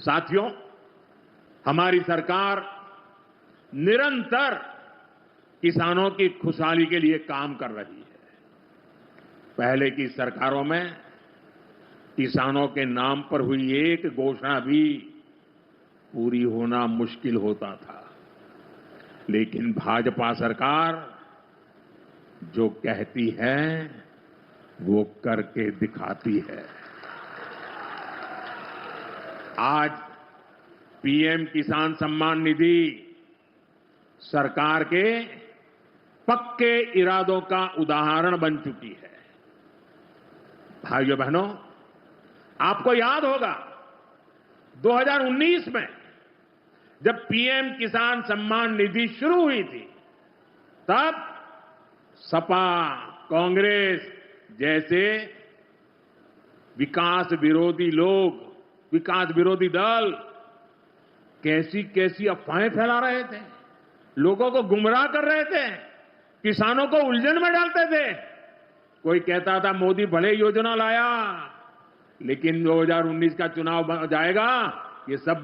साथियों, हमारी सरकार निरंतर किसानों की खुशहाली के लिए काम कर रही है। पहले की सरकारों में किसानों के नाम पर हुई एक घोषणा भी पूरी होना मुश्किल होता था, लेकिन भाजपा सरकार जो कहती है वो करके दिखाती है। आज पीएम किसान सम्मान निधि सरकार के पक्के इरादों का उदाहरण बन चुकी है। भाइयों बहनों, आपको याद होगा 2019 में जब पीएम किसान सम्मान निधि शुरू हुई थी, तब सपा, कांग्रेस जैसे विकास विरोधी लोग, विकास विरोधी दल कैसी कैसी अफवाहें फैला रहे थे, लोगों को गुमराह कर रहे थे, किसानों को उलझन में डालते थे। कोई कहता था मोदी भले योजना लाया, लेकिन 2019 का चुनाव जाएगा, ये सब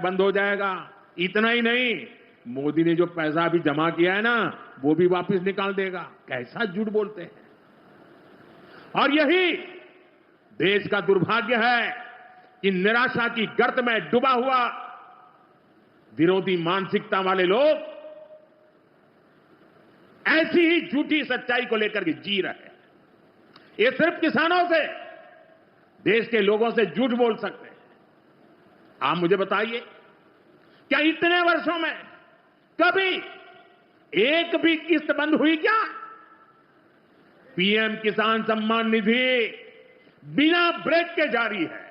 बंद हो जाएगा। इतना ही नहीं, मोदी ने जो पैसा अभी जमा किया है ना, वो भी वापस निकाल देगा। कैसा झूठ बोलते हैं। और यही देश का दुर्भाग्य है कि निराशा की गर्त में डूबा हुआ विरोधी मानसिकता वाले लोग ऐसी ही झूठी सच्चाई को लेकर के जी रहे हैं। ये सिर्फ किसानों से, देश के लोगों से झूठ बोल सकते हैं। आप मुझे बताइए, क्या इतने वर्षों में कभी एक भी किस्त बंद हुई क्या? पीएम किसान सम्मान निधि बिना ब्रेक के जारी है।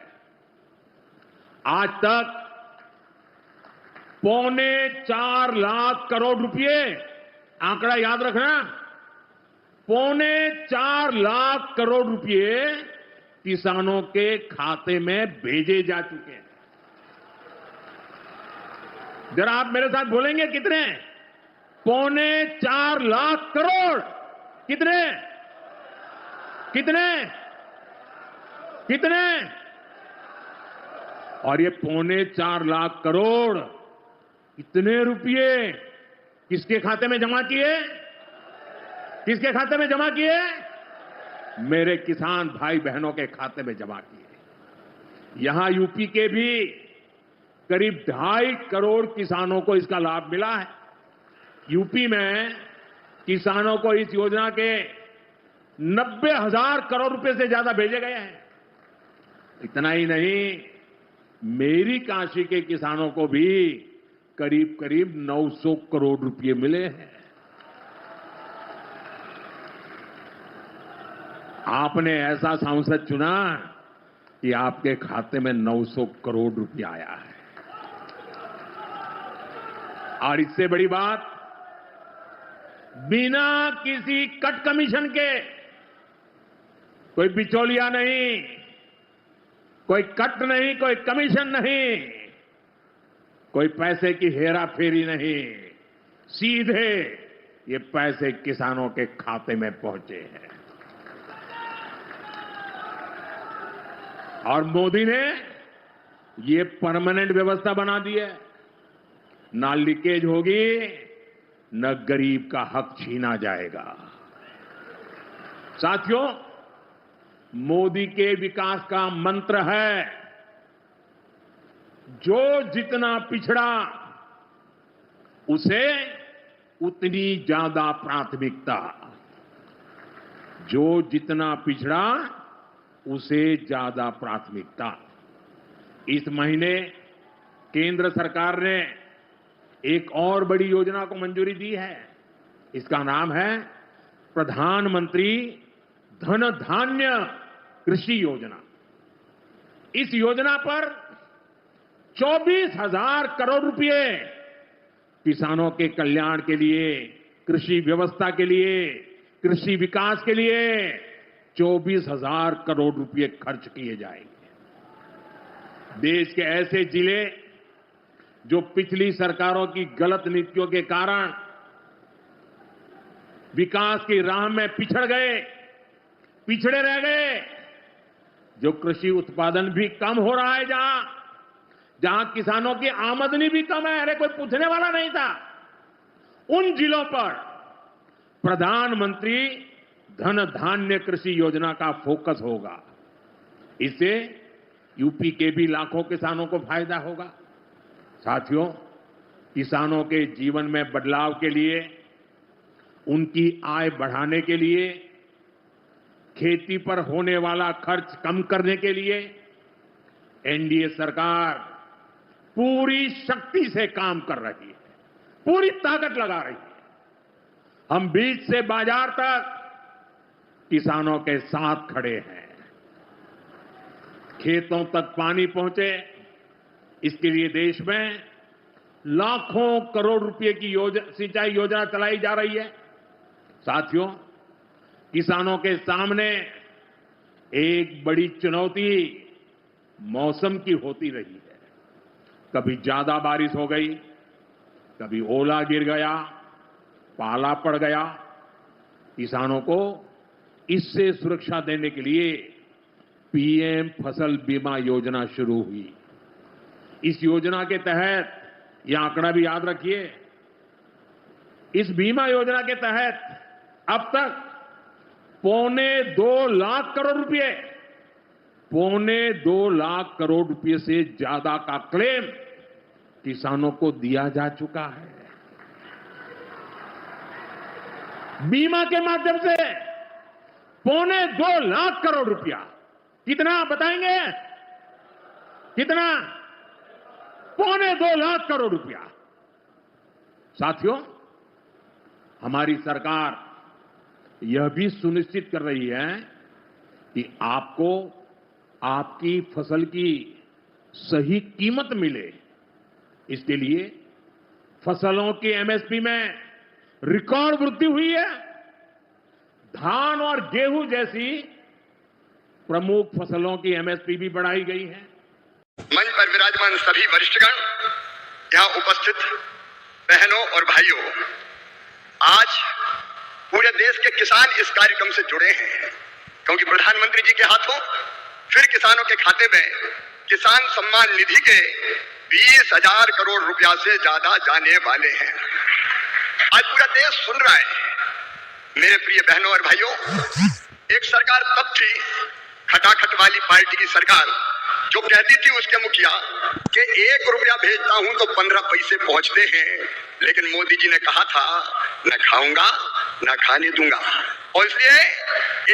आज तक 4.25 लाख करोड़ रुपए, आंकड़ा याद रखना, 4.25 लाख करोड़ रुपए किसानों के खाते में भेजे जा चुके हैं। जरा आप मेरे साथ बोलेंगे कितने? 4.25 लाख करोड़। कितने? कितने? कितने? और ये 4.25 लाख करोड़ कितने रुपए किसके खाते में जमा किए? किसके खाते में जमा किए? मेरे किसान भाई बहनों के खाते में जमा किए। यहां यूपी के भी करीब 2.5 करोड़ किसानों को इसका लाभ मिला है। यूपी में किसानों को इस योजना के 90,000 करोड़ रुपए से ज्यादा भेजे गए हैं। इतना ही नहीं, मेरी काशी के किसानों को भी करीब करीब 900 करोड़ रुपए मिले हैं। आपने ऐसा सांसद चुना कि आपके खाते में 900 करोड़ रुपया आया है। और इससे बड़ी बात, बिना किसी कट कमीशन के, कोई बिचौलिया नहीं, कोई कट नहीं, कोई कमीशन नहीं, कोई पैसे की हेरा फेरी नहीं, सीधे ये पैसे किसानों के खाते में पहुंचे हैं। और मोदी ने ये परमानेंट व्यवस्था बना दी है। ना लीकेज होगी, न गरीब का हक छीना जाएगा। साथियों, मोदी के विकास का मंत्र है, जो जितना पिछड़ा उसे उतनी ज्यादा प्राथमिकता। जो जितना पिछड़ा उसे ज्यादा प्राथमिकता। इस महीने केंद्र सरकार ने एक और बड़ी योजना को मंजूरी दी है। इसका नाम है प्रधानमंत्री धन धान्य कृषि योजना। इस योजना पर 24,000 करोड़ रुपए किसानों के कल्याण के लिए, कृषि व्यवस्था के लिए, कृषि विकास के लिए 24,000 करोड़ रुपए खर्च किए जाएंगे। देश के ऐसे जिले जो पिछली सरकारों की गलत नीतियों के कारण विकास की राह में पिछड़ गए, पिछड़े रह गए, जो कृषि उत्पादन भी कम हो रहा है, जहां किसानों की आमदनी भी कम है, अरे कोई पूछने वाला नहीं था, उन जिलों पर प्रधानमंत्री धन धान्य कृषि योजना का फोकस होगा। इससे यूपी के भी लाखों किसानों को फायदा होगा। साथियों, किसानों के जीवन में बदलाव के लिए, उनकी आय बढ़ाने के लिए, खेती पर होने वाला खर्च कम करने के लिए एनडीए सरकार पूरी शक्ति से काम कर रही है, पूरी ताकत लगा रही है। हम बीज से बाजार तक किसानों के साथ खड़े हैं। खेतों तक पानी पहुंचे, इसके लिए देश में लाखों करोड़ रुपए की सिंचाई योजना चलाई जा रही है। साथियों, किसानों के सामने एक बड़ी चुनौती मौसम की होती रही है। कभी ज्यादा बारिश हो गई, कभी ओला गिर गया, पाला पड़ गया। किसानों को इससे सुरक्षा देने के लिए पीएम फसल बीमा योजना शुरू हुई। इस योजना के तहत, यह आंकड़ा भी याद रखिए, इस बीमा योजना के तहत अब तक 2.25 लाख करोड़ रुपए, 2.25 लाख करोड़ रुपए से ज्यादा का क्लेम किसानों को दिया जा चुका है। बीमा के माध्यम से 2.25 लाख करोड़ रुपया। कितना बताएंगे? कितना? 2.25 लाख करोड़ रुपया। साथियों, हमारी सरकार यह भी सुनिश्चित कर रही है कि आपको आपकी फसल की सही कीमत मिले। इसके लिए फसलों की एमएसपी में रिकॉर्ड वृद्धि हुई है। धान और गेहूं जैसी प्रमुख फसलों की एमएसपी भी बढ़ाई गई है। मंच पर विराजमान सभी वरिष्ठगण, यहां उपस्थित बहनों और भाइयों, आज पूरे देश के किसान इस कार्यक्रम से जुड़े हैं क्योंकि प्रधानमंत्री जी के हाथों फिर किसानों के खाते में किसान सम्मान निधि के 20,000 करोड़ रुपया से ज्यादा जाने वाले हैं। आज पूरा देश सुन रहा है। मेरे प्रिय बहनों और भाइयों, एक सरकार तब थी, खटाखट वाली पार्टी की सरकार, जो कहती थी उसके मुखिया कि 1 रुपया भेजता हूं तो 15 पैसे पहुंचते हैं, लेकिन मोदी जी ने कहा था न खाऊंगा न खाने दूंगा, और इसलिए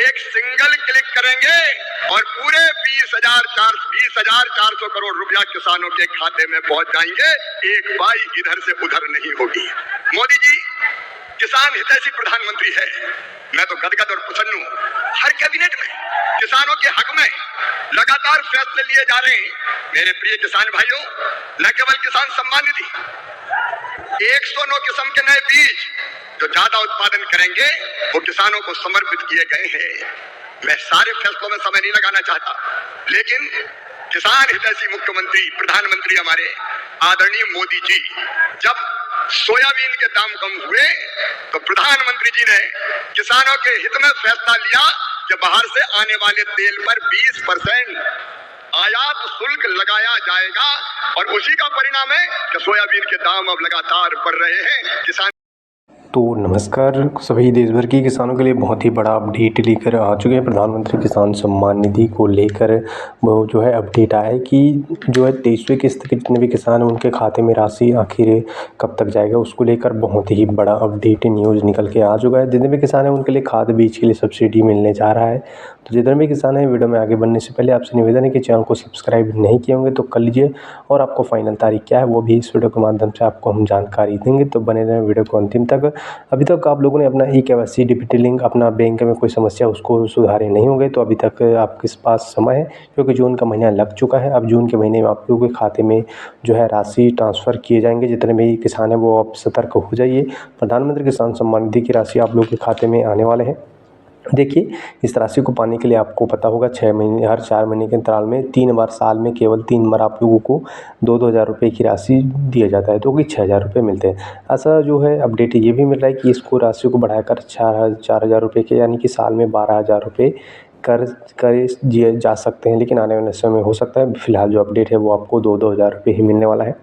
एक सिंगल क्लिक करेंगे और पूरे 20,400 करोड़ रुपया किसानों के खाते में पहुंच जाएंगे। एक पाई इधर से उधर नहीं होगी। मोदी जी किसान हितैषी प्रधानमंत्री है। मैं तो गदगद और प्रसन्न हूं। हर कैबिनेट में किसानों के हक में लगातार फैसले लिए जा रहे हैं। मेरे प्रिय किसान भाइयों, न केवल किसान सम्मान निधि, 109 किस्म के नए बीज जो ज्यादा उत्पादन करेंगे वो किसानों को समर्पित किए गए हैं। मैं सारे फैसलों में समय नहीं लगाना चाहता, लेकिन किसान हितैषी मुख्यमंत्री प्रधानमंत्री हमारे आदरणीय मोदी जी, जब सोयाबीन के दाम कम हुए तो प्रधानमंत्री जी ने किसानों के हित में फैसला लिया कि बाहर से आने वाले तेल पर 20% आयात शुल्क लगाया जाएगा, और उसी का परिणाम है कि सोयाबीन के दाम अब लगातार बढ़ रहे हैं। किसान तो नमस्कार, सभी देश भर के किसानों के लिए बहुत ही बड़ा अपडेट लेकर आ चुके हैं। प्रधानमंत्री किसान सम्मान निधि को लेकर वो जो है अपडेट आया है कि जो है 23वीं किस्त के जितने भी किसान हैं उनके खाते में राशि आखिर कब तक जाएगा, उसको लेकर बहुत ही बड़ा अपडेट न्यूज़ निकल के आ चुका है। जितने भी किसान हैं उनके लिए खाद बीज के लिए सब्सिडी मिलने जा रहा है। तो जितने भी किसान हैं, वीडियो में आगे बढ़ने से पहले आपसे निवेदन है कि चैनल को सब्सक्राइब नहीं किए होंगे तो कर लीजिए, और आपको फाइनल तारीख क्या है वो भी इस वीडियो के माध्यम से आपको हम जानकारी देंगे। तो बने रहें वीडियो को अंतिम तक। अभी तक आप लोगों ने अपना ई-केवाईसी डीबीटी लिंक, अपना बैंक में कोई समस्या उसको सुधारे नहीं होंगे तो अभी तक आपके पास समय है, क्योंकि जून का महीना लग चुका है। अब जून के महीने में आप लोगों के खाते में जो है राशि ट्रांसफ़र किए जाएंगे। जितने भी किसान हैं वो आप सतर्क हो जाइए। प्रधानमंत्री किसान सम्मान निधि की राशि आप लोगों के खाते में आने वाले हैं। देखिए, इस राशि को पाने के लिए आपको पता होगा 6 महीने, हर 4 महीने के अंतराल में 3 बार, साल में केवल 3 बार आप लोगों को 2-2 हज़ार रुपये की राशि दिया जाता है, तो कि 6,000 रुपये मिलते हैं। ऐसा जो है अपडेट ये भी मिल रहा है कि इसको राशि को बढ़ाकर 4 हज़ार रुपये के, यानी कि साल में 12,000 रुपये कर जा सकते हैं, लेकिन आने वाले समय में हो सकता है फिलहाल जो अपडेट है वो आपको 2-2 हज़ार रुपये ही मिलने वाला है।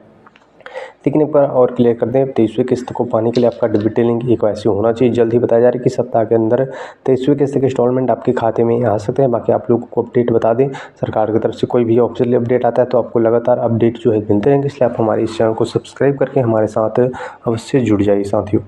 लेकिन एक बार और क्लियर कर दें, 23वीं किस्त को पाने के लिए आपका डिटेलिंग एक वैसे होना चाहिए। जल्द ही बताया जा रहा है कि सप्ताह के अंदर 23वीं किस्त के इंस्टॉलमेंट आपके खाते में आ सकते हैं। बाकी आप लोगों को अपडेट बता दें, सरकार की तरफ से कोई भी ऑफिशियल अपडेट आता है तो आपको लगातार अपडेट जो है मिलते रहेंगे। इसलिए आप हमारे इस चैनल को सब्सक्राइब करके हमारे साथ अवश्य जुड़ जाइए साथियों।